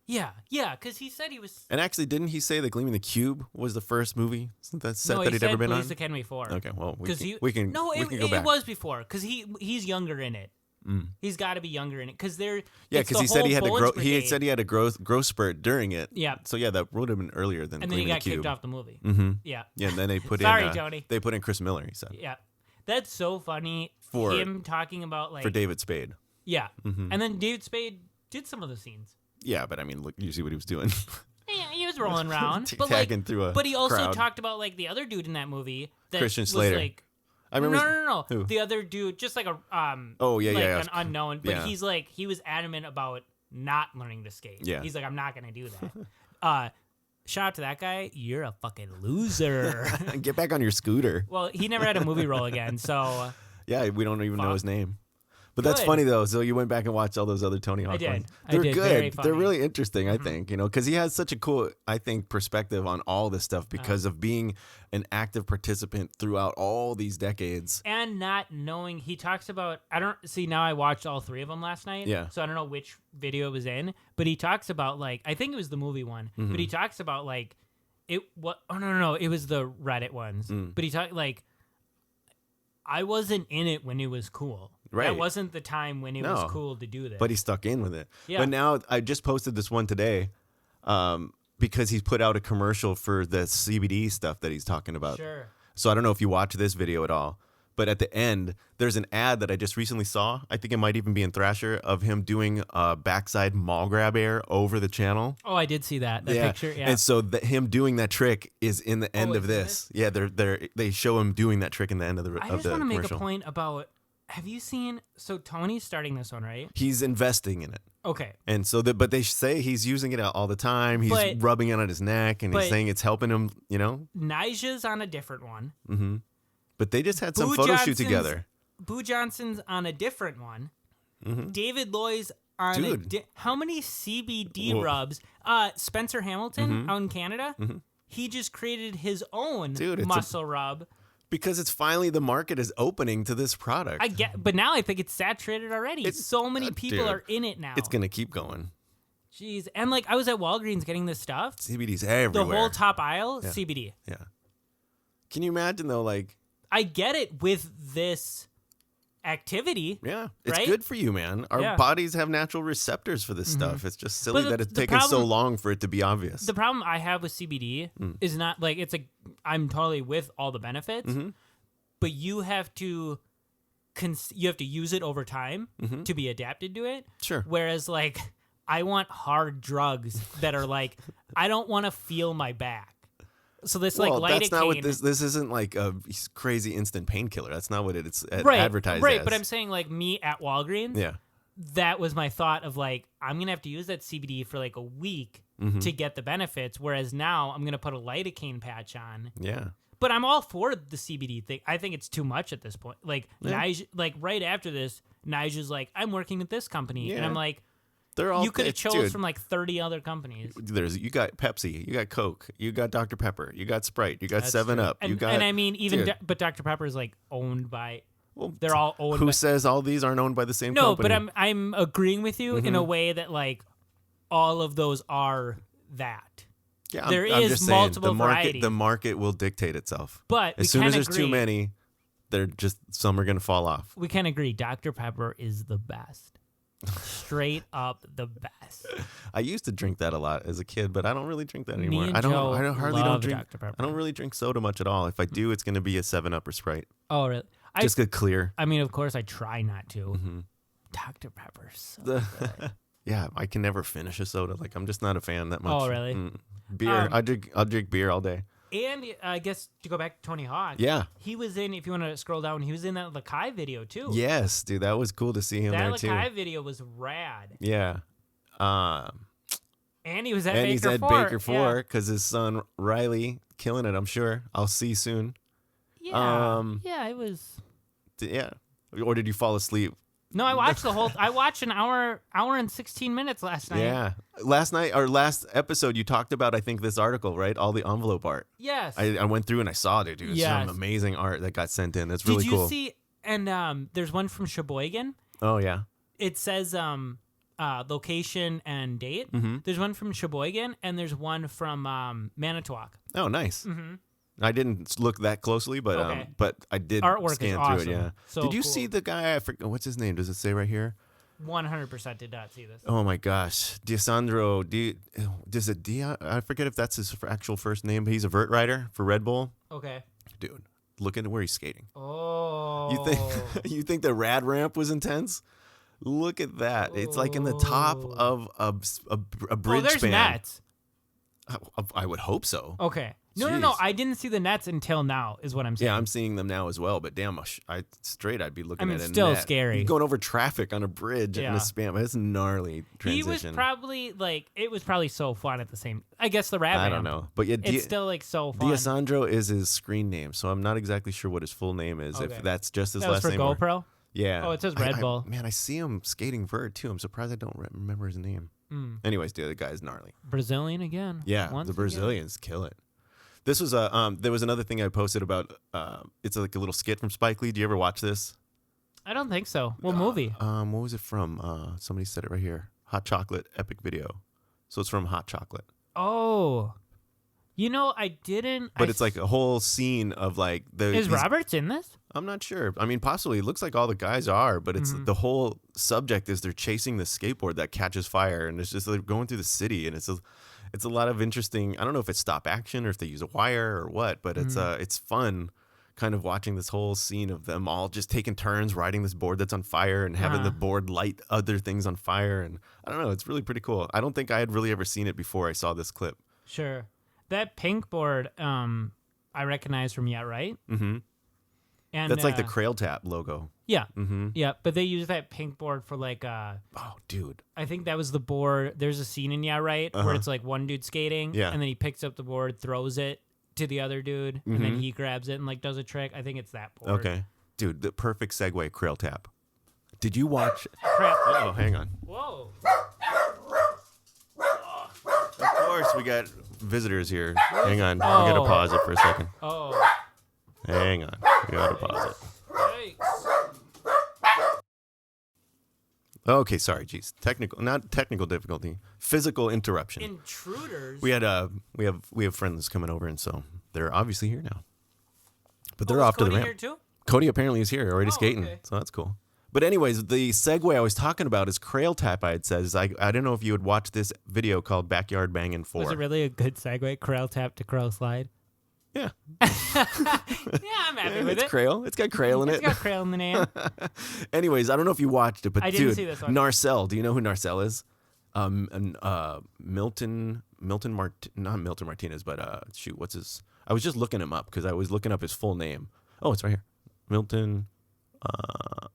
Yeah. Yeah, because he said he was. And actually, didn't he say that Gleaming the Cube was the first movie that set No, that he he'd said ever been Police on? Academy 4. Okay, well, we he, can No, we it, can go it back. was before because he's younger in it. Mm. He's got to be younger in it because they're. Yeah, it's because the he said he whole had to Bullets grow. He had Brigade. said he had a growth spurt during it. Yeah. So yeah, that would have been earlier than And then he Gleaming got the Cube. kicked off the movie. Mm-hmm. Yeah. Yeah, and then they put Sorry, in. Tony. They put in Chris Miller. He said Yeah. That's so funny. For- him talking about like. for David Spade. Yeah. Mhm. And then David Spade did some of the scenes. Yeah, but I mean, look, you see what he was doing. Yeah, he was rolling around. but Tagging like, through a But he also crowd. talked about like the other dude in that movie. That Christian was, Slater. Like, I remember. No. Who? The other dude, just like a Oh, yeah, like yeah. an unknown. But Yeah. he's like he was adamant about not learning to skate. Yeah. He's like, I'm not gonna do that. Shout out to that guy. You're a fucking loser. Get back on your scooter. Well, he never had a movie role again, so Yeah, we don't even know Fuck. his name. But that's Good. funny though. So you went back and watched all those other Tony Hawk did. ones. I They're did. good. Very They're funny. really interesting. I think because he has such a cool, I think, perspective on all this stuff because of being an active participant throughout all these decades. and not knowing. He talks about. I don't see now. I watched all 3 of them last night. Yeah. So I don't know which video it was in, but he talks about like I think it was the movie one, Mm-hmm. but he talks about like it. What? Oh no, it was the Reddit ones. Mm. But he talked like I wasn't in it when it was cool. Right. That wasn't the time when it was No. cool to do this. But he stuck in with it. Yeah. But now I just posted this one today because he's put out a commercial for the CBD stuff that he's talking about. Sure. So I don't know if you watch this video at all, but at the end, there's an ad that I just recently saw. I think it might even be in Thrasher of him doing a backside mall grab air over the channel. Oh, I did see that picture. Yeah. And so him doing that trick is in the end it's of in this. Yeah, they show him doing that trick in the end of the I of just the want to make a commercial. point about. Have you seen? So Tony's starting this one, right? He's investing in it. Okay. And so, but they say he's using it all the time. He's But- rubbing it on his neck, and he's but- saying it's helping him. Nija's on a different one. Mm-hmm. But they just had some Boo photo shoot Johnson's- together. Boo Johnson's on a different one. Mhm. David Loy's on Dude. how many CBD Whoa. rubs? Spencer Hamilton Mhm. out in Canada. Mhm. He just created his own Dude, it's a- muscle rub. Because it's finally the market is opening to this product. I get, but now I think it's saturated already. It's- So many people dude, are in it now. It's gonna keep going. Jeez, and like I was at Walgreens getting this stuff. CBD's The everywhere. whole top aisle, Yeah. CBD. Yeah. Can you imagine though? Like, I get it with this activity. yeah, it's Right? good for you, man. Our Yeah. bodies have natural receptors for this stuff. It's just silly But that it's the taken so problem- long for it to be obvious. The problem I have with CBD Mm. is not like I'm totally with all the benefits, Mhm. but you have to you have to use it over time Mhm. to be adapted to it. Sure. Whereas like I want hard drugs that are like I don't want to feel my back. So this Well, like that's not what lidocaine, this isn't like a crazy instant painkiller. That's not what it's right, advertised right. as. But I'm saying like me at Walgreens. yeah. That was my thought of like I'm gonna have to use that CBD for like a week Mhm. to get the benefits. Whereas now I'm gonna put a lidocaine patch on. Yeah. But I'm all for the CBD thing. I think it's too much at this point. Like Yeah. like right after this, Nigel's like, I'm working at this company, and Yeah. I'm like, They're all you could have chose dude, from like 30 other companies. you got Pepsi, you got Coke, you got Dr. Pepper, you got Sprite, you got That's 7 true. Up, you And, got and I mean, even dude. but Dr Pepper is like owned by. well, They're all owned. who by, says all these aren't owned by the same no, company? but I'm agreeing with you in a way that like all of those are that. yeah, there I'm is just saying, multiple the market variety. the market will dictate itself. But As we soon can as there's agree, too many, they're just some are going to fall off. we can agree. Dr Pepper is the best. Straight up the best. I used to drink that a lot as a kid, but I don't really drink that Me anymore. and I Joe hardly don't love drink Dr. Pepper. I don't really drink soda much at all. If I do, it's going to be a 7 Up or Sprite. Oh, really? Just get clear. I mean, of course, I try not to. Mhm. Dr. Pepper's so The- good. Yeah, I can never finish a soda. Like I'm just not a fan that much. Oh, really? Beer. I'll drink beer all day. And I guess to go back to Tony Hawk, Yeah. he was in, if you want to scroll down, he was in that Lakai video too. Yes, dude, that was cool to see him That there Lakai too. video was rad. Yeah. And he was at and Baker he's at 4. Baker 4 because his son Riley killing it. I'm sure. I'll see you soon. Yeah. Yeah, it was. Yeah. Or did you fall asleep? No, I watched I watched an hour and 16 minutes last night. Yeah. Last night or last episode, you talked about, I think, this article, right? All the envelope art. Yes. I went through and I saw it, dude. It's some amazing art that got sent in. That's really cool. Did you see? And there's one from Sheboygan. Oh, yeah. It says location and date. Mm-hmm. There's one from Sheboygan, and there's one from Manitowoc. Oh, nice. Mm-hmm. I didn't look that closely, but I did Artwork scan is through awesome. it. Yeah. So did you cool. see the guy? I forget what's his name. Does it say right here? 100% did not see this. Oh my gosh, D'Alessandro. Does it? I forget if that's his actual first name, but he's a vert rider for Red Bull. Okay. Dude, look at where he's skating. Oh. You think the rad ramp was intense? Look at that. It's like in the top of a bridge there's span. nets. I would hope so. Okay. No. Jeez. I didn't see the nets until now, is what I'm saying. Yeah, I'm seeing them now as well. But damn, I'd be looking at it. Still scary. You're going over traffic on a bridge in a span. It's gnarly transition. He was probably it was probably so fun at the same. I guess the rad I ramp. don't know, but yeah, It's still like so fun. D'Alessandro is his screen name, so I'm not exactly sure what his full name is. Okay. If that's just his That was last for name. GoPro. Yeah. Oh, it says Red Bull. Man, I see him skating vert too. I'm surprised I don't remember his name. Anyways, dude, the guy's gnarly. Brazilian again. Yeah, Once the again. Brazilians kill it. This was there was another thing I posted about. It's like a little skit from Spike Lee. Do you ever watch this? I don't think so. What movie? What was it from? Somebody said it right here. Hot Chocolate epic video. So it's from Hot Chocolate. Oh, I didn't. But it's like a whole scene of like Is Roberts in this? I'm not sure. I mean, possibly. It looks like all the guys are, but it's the whole subject is they're chasing the skateboard that catches fire, and it's just like going through the city, and it's a lot of interesting. I don't know if it's stop action or if they use a wire or what, but it's fun, kind of watching this whole scene of them all just taking turns riding this board that's on fire and having the board light other things on fire, and I don't know. It's really pretty cool. I don't think I had really ever seen it before I saw this clip. Sure, that pink board I recognize from Yeah Right. Mm-hmm. And that's like the Crail Tap logo. Yeah. Mm-hmm. Yeah, but they use that pink board for like oh, dude. I think that was the board. There's a scene in Yeah Right where it's like one dude skating, Yeah. and then he picks up the board, throws it to the other dude, and then he grabs it and like does a trick. I think it's that board. Okay, dude, the perfect segue. Crail Tap. Did you watch? Crap. Oh, hang on. Whoa. Of course, we got visitors here. Hang on, we gotta pause it for a second. Oh. Hang on, we gotta pause it. Yikes. Okay, sorry, geez, not technical difficulty, physical interruption. Intruders. We have friends coming over, and so they're obviously here now. But they're off to the Cody ramp. here too? Cody apparently is here, already skating, okay. so that's cool. But anyways, the segue I was talking about is Crail Tap. I had said I don't know if you would watch this video called Backyard Bangin' 4. Was it really a good segue? Crail tap to Crail slide. Yeah. Yeah, I'm happy with It's it. Crail. It's got Crail in It's it. got Crail in the name. Anyways, I don't know if you watched it, but I didn't dude, see this one. Narcel. Do you know who Narcel is? Milton not Milton Martinez, but shoot, what's his? I was just looking him up because I was looking up his full name. Oh, it's right here, Milton.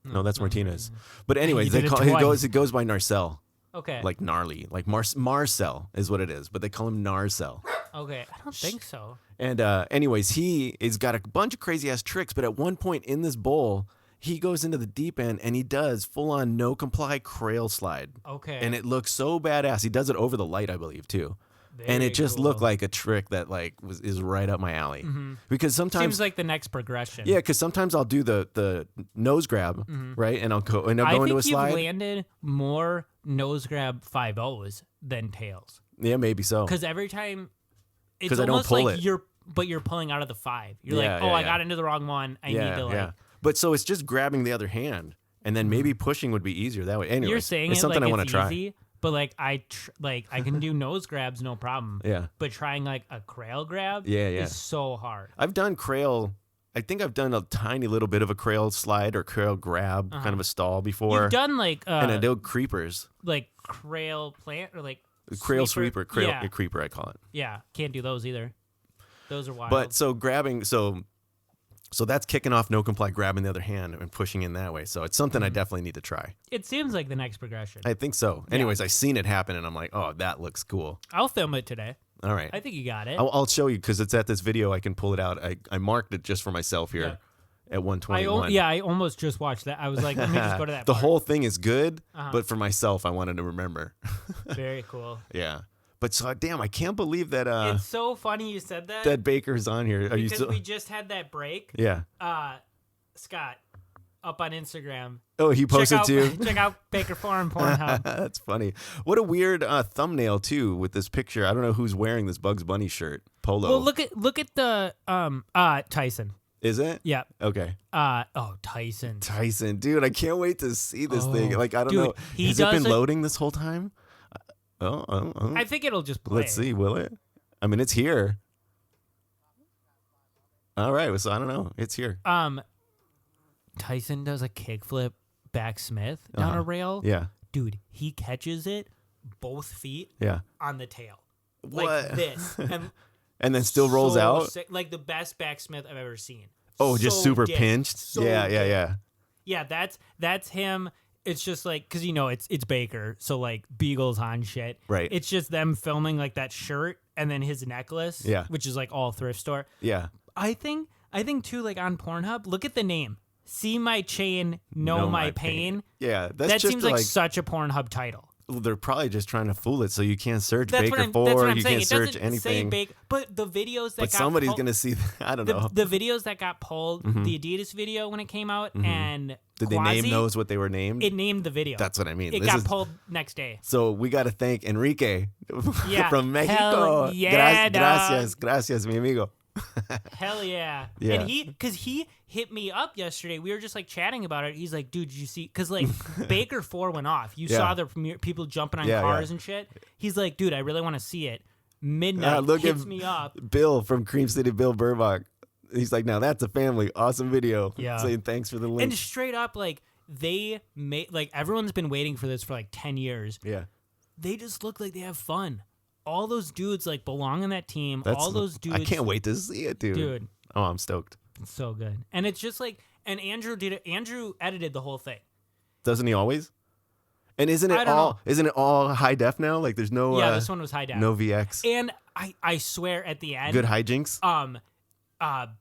No, that's Martinez. But anyways, You did it twice. it goes by Narcel, Okay. like gnarly, like Marcel is what it is, but they call him Narcel. Okay. I don't think so. And anyways, he has got a bunch of crazy ass tricks, but at one point in this bowl, he goes into the deep end and he does full on no comply Crail slide. Okay. And it looks so badass. He does it over the light, I believe, too. And Very it just cool. looked like a trick that is right up my alley. Because sometimes Seems like the next progression. yeah, because sometimes I'll do the nose grab, right? And I'll go I into think a you've slide. landed more nose grab 5-0s than tails. Yeah, maybe so. Because every time, it's 'Cause I don't almost pull like it. you're pulling out of the 5. You're Yeah, like, oh, yeah, I yeah. got into the wrong one. I need to like. But so it's just grabbing the other hand, and then maybe pushing would be easier that way. Anyway, You're saying it's it something like I want it's to try. easy, but like I can do nose grabs no problem. Yeah. But trying like a Crail grab Yeah. is so hard. I've done Crail. I think I've done a tiny little bit of a Crail slide or Crail grab, kind of a stall before. You've done like and I did creepers. like Crail plant or like Crail sweeper, Crail Yeah. creeper, I call it. Yeah, can't do those either. Those are wild. But so grabbing, so So that's kicking off no comply, grabbing the other hand and pushing in that way. So it's something I definitely need to try. It seems like the next progression. I think so. Anyways, I seen it happen and I'm like, oh, that looks cool. I'll film it today. All right. I think you got it. I'll show you because it's at this video. I can pull it out. I marked it just for myself here at 121. I almost just watched that. I was like, let me just go to that The part. whole thing is good, but for myself, I wanted to remember. Very cool. Yeah. But so, damn, I can't believe that It's so funny you said that. that Baker's on here. Are because you we just had that break. Yeah. Scott, up on Instagram. Oh, he posted too? Check out Baker Farm Pornhub. That's funny. What a weird thumbnail too with this picture. I don't know who's wearing this Bugs Bunny shirt. Polo. Well, look at the Tyson. Is it? Yeah. Okay. Tyson. Tyson, dude, I can't wait to see this thing. Like, I don't dude, know. Has it been loading this whole time? I think it'll just play. Let's see. Will it? I mean, it's here. All right. So I don't know. It's here. Tyson does a kickflip back Smith down a rail. Yeah. Dude, he catches it both feet on the tail. What? Like this. And then still rolls out? Sick. Like the best back Smith I've ever seen. Oh, just super pinched? So yeah. Yeah, that's him. It's just like, because it's Baker, so like Beagle's on shit. Right. It's just them filming like that shirt and then his necklace, which is like all thrift store. Yeah. I think too, like on Pornhub, look at the name. See my chain, know my pain. Yeah, that seems like such a Pornhub title. They're probably just trying to fool it so you can't search That's Baker that's what 4. I'm You saying. can't It search doesn't anything. say Baker, but the videos that But got somebody's pulled, going to see that. I don't know. The videos that got pulled, the Adidas video when it came out, and Did they name those what they were named? It named the video. That's what I mean. It got pulled next day. So we got to thank Enrique from Mexico. Hell yeah, Gracias, mi amigo. Hell yeah. Yeah. And he hit me up yesterday. We were just like chatting about it. He's like, dude, did you see? Because like Baker 4 went off. You saw the people jumping on cars and shit. He's like, dude, I really want to see it. Midnight hits me up. Bill from Cream City, Bill Burbach. He's like, now that's a family. Awesome video. Yeah. Saying thanks for the link. And straight up, like, they made, like, everyone's been waiting for this for like 10 years. Yeah. They just look like they have fun. All those dudes like belong on that team. All those dudes. I can't wait to see it, dude. Oh, I'm stoked. It's so good. And it's just like, and Andrew edited the whole thing. Doesn't he always? And isn't it all high def now? Like there's no this one was high def. No VX. And I swear at the end, good hijinks.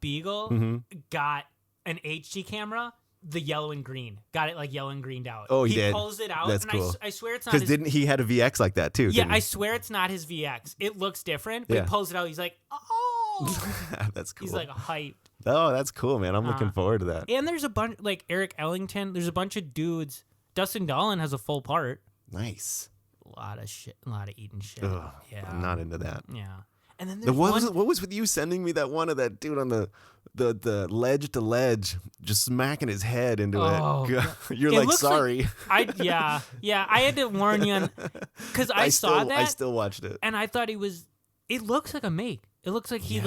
Beagle got an HD camera. The yellow and green. Got it like yellow and greened out. Oh, he did. Pulls it out. That's and cool. I swear it's not because didn't he had a VX like that too? Yeah, I swear it's not his VX. It looks different, but he pulls it out. He's like, oh. That's cool. He's like hyped. Oh, that's cool, man. I'm looking forward to that. And there's a bunch, like Eric Ellington. There's a bunch of dudes. Dustin Dollin has a full part. Nice. A lot of shit. A lot of eating shit. Ugh, yeah. I'm not into that. Yeah. And then there's what was with you sending me that one of that dude on the ledge to ledge, just smacking his head into it? You're like, sorry. Like, I had to warn you because I saw that. I still watched it, and I thought it looks like a make. It looks like he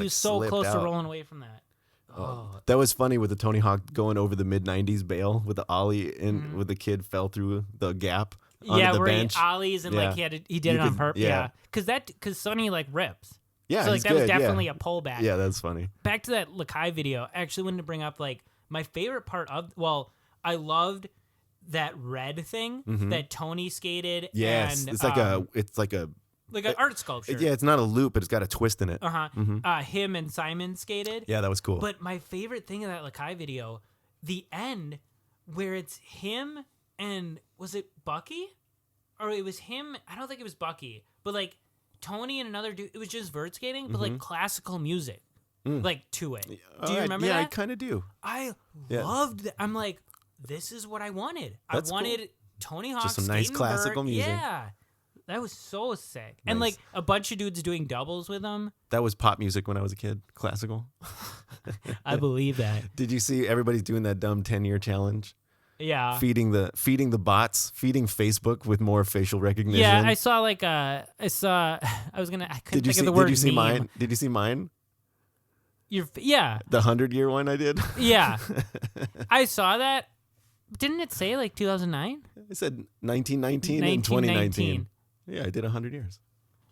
was so close to rolling away from that. Oh. That was funny with the Tony Hawk going over the mid-90s bail with the ollie in with the kid fell through the gap. Yeah, the where bench. he ollies and like he did it on purpose. Yeah, because Sonny like rips. Yeah, so like that good, was definitely a pullback. Yeah, that's funny. Back to that Lakai video. I actually wanted to bring up like my favorite part of. Well, I loved that red thing that Tony skated. Yes, and, it's like an art sculpture. Yeah, it's not a loop, but it's got a twist in it. Him and Simon skated. Yeah, that was cool. But my favorite thing of that Lakai video, the end, where it's him and was it Bucky? Or it was him, I don't think it was Bucky, but like Tony and another dude, it was just vert skating, but like classical music, like to it. Do you remember that? Yeah, I kind of do. I loved that. I'm like, this is what I wanted. That's I wanted cool. Tony Hawk just some nice classical vert. music. Yeah. That was so sick. Nice. And like a bunch of dudes doing doubles with him. That was pop music when I was a kid, classical. I believe that. Did you see everybody's doing that dumb 10-year challenge? Yeah. Feeding the bots, feeding Facebook with more facial recognition. Yeah, I saw like I couldn't think of the word Did you see meme. mine? Did you see mine? Yeah. The 100-year one I did? Yeah. I saw that. Didn't it say like 2009? I said 1919 and 2019. Yeah, I did 100 years.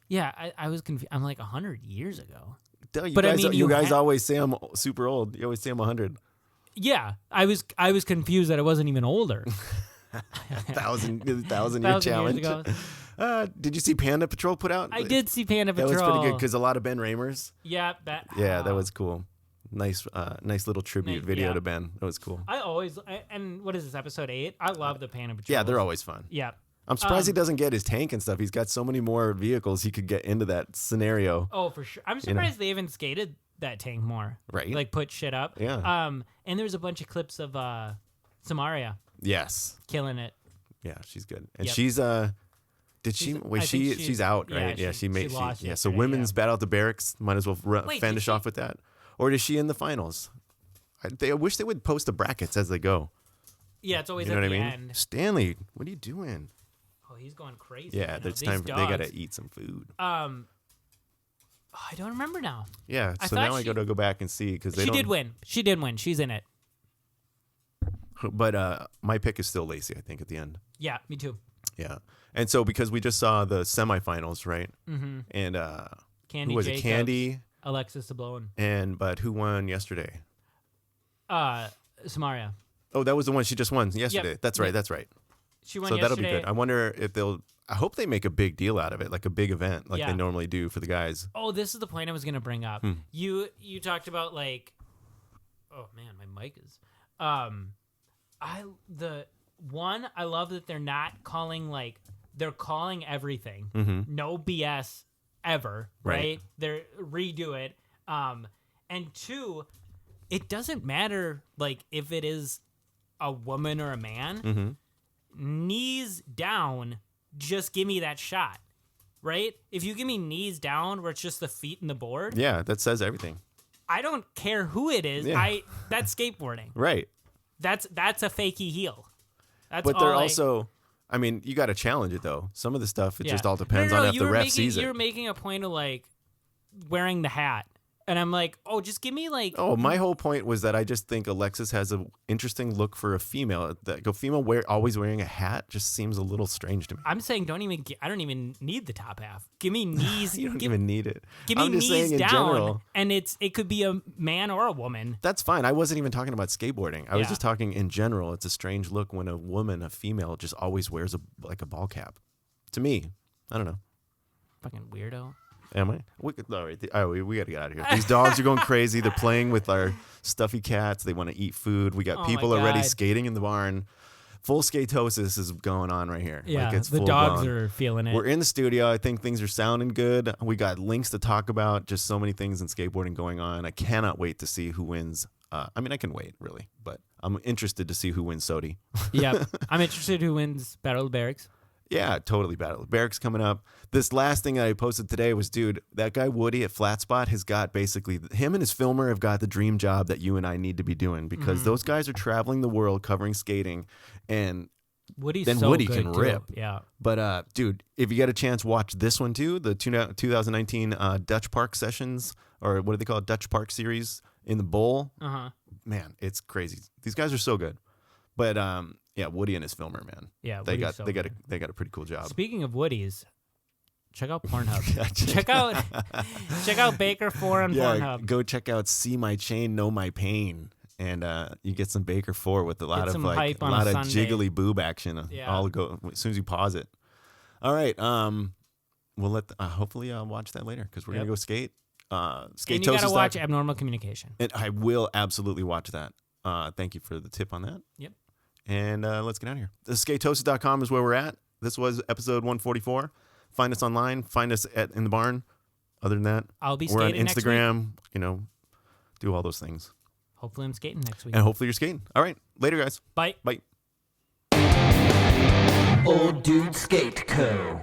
Yeah, I was confused. I'm like 100 years ago. You But I guys, mean, you you guys ha- always say I'm super old. You always say I'm 100. Yeah, I was confused that I wasn't even older. 1,000 year 1,000 years challenge. ago. Did you see Panda Patrol put out? I did see Panda That Patrol. was pretty good because a lot of Ben Ramers. Yeah, That was cool. Nice little tribute video yeah. to Ben. That was cool. And what is this, episode 8? I love the Panda Patrol. Yeah, they're always fun. Yeah. I'm surprised he doesn't get his tank and stuff. He's got so many more vehicles he could get into that scenario. Oh, for sure. I'm surprised they haven't skated that tank more. Right. Like put shit up. Yeah. And there's a bunch of clips of Samaria Yes. killing it. Yeah, she's good. And Yep. she's she's out, yeah, right? she lost yeah, so yesterday, women's yeah. battle at the barracks. Might as well Wait, finish off with that. Or is she in the finals? I wish they would post the brackets as they go. Yeah, it's always You know at what I the mean? end. Stanley, what are you doing? Oh, he's going crazy. Yeah, These it's time. They dogs. gotta eat some food. I don't remember now. Yeah, I so thought now I got to go back and see because they She don't. did win. She did win. She's in it. But my pick is still Lacey. I think at the end. Yeah, me too. Yeah, and so because we just saw the semifinals, right? Mm-hmm. And Candy who was Jacobs, it? Candy Alexis Sablon. but who won yesterday? Samaria. Oh, that was the one she just won yesterday. Yep. That's right. Yep. That's right. She won So that'll yesterday. be good. I wonder if they'll. I hope they make a big deal out of it, like a big event, like Yeah. they normally do for the guys. Oh, this is the point I was gonna bring up. Hmm. You talked about like, oh man, my mic is. I love that they're not calling they're calling everything. Mm-hmm. No BS ever, Right. right? They're redo it. And 2, it doesn't matter if it is a woman or a man. Mm-hmm. Knees down, just give me that shot. Right? If you give me knees down where it's just the feet and the board, Yeah, that says everything. I don't care who it is. Yeah. That's skateboarding. Right. That's a fakey heel. That's But all they're also. I mean, you got to challenge it though. Some of the stuff it just all depends No, on if you the were ref making, sees You it. were making a point of wearing the hat, and I'm like, oh, just give me Oh, my whole point was that I just think Alexis has an interesting look for a female. That a female always wearing a hat just seems a little strange to me. I'm saying I don't even need the top half. Give me knees. You don't even need it. Give me I'm just knees saying in down, general. and it could be a man or a woman. That's fine. I wasn't even talking about skateboarding. I was Yeah. just talking in general. It's a strange look when a female, just always wears a ball cap. To me, I don't know. Fucking weirdo. Am I? All right. We got to get out of here. These dogs are going crazy. They're playing with our stuffy cats. They want to eat food. We got Oh my people already God. skating in the barn. Full skatosis is going on right here. Yeah, It's the full dogs blown. are feeling it. We're in the studio. I think things are sounding good. We got links to talk about. Just so many things in skateboarding going on. I cannot wait to see who wins. I mean, I can wait, really. But I'm interested to see who wins SOTY. Yep. I'm interested who wins Battle of the Barracks. Yeah, totally. Battle Barracks coming up. This last thing I posted today was, dude, that guy Woody at Flat Spot has got basically, him and his filmer have got the dream job that you and I need to be doing because those guys are traveling the world covering skating, and Woody's then so Woody good can too. rip. Yeah. But dude, if you get a chance, watch this one too. The 2019 Dutch Park sessions, or what do they call it? Dutch Park series in the bowl. Uh-huh. Man, it's crazy. These guys are so good. But yeah, Woody and his filmer, man. Yeah, they Woody's so got good. they got a pretty cool job. Speaking of Woody's, check out Pornhub. check out Baker 4 on Pornhub. Go check out See My Chain, Know My Pain. And you get some Baker 4 with a lot of some hype a on lot a of Sunday. jiggly boob action. Yeah. All go as soon as you pause it. All right. We'll let hopefully I'll watch that later because we're gonna go skate. And you gotta watch Abnormal Communication. And I will absolutely watch that. Thank you for the tip on that. Yep. And let's get out of here. The Skatosis.com is where we're at. This was episode 144. Find us online. Find us in the barn. Other than that, I'll be we're on skating next week. Instagram. Do all those things. Hopefully I'm skating next week. And hopefully you're skating. All right. Later, guys. Bye. Bye. Old Dude Skate Co.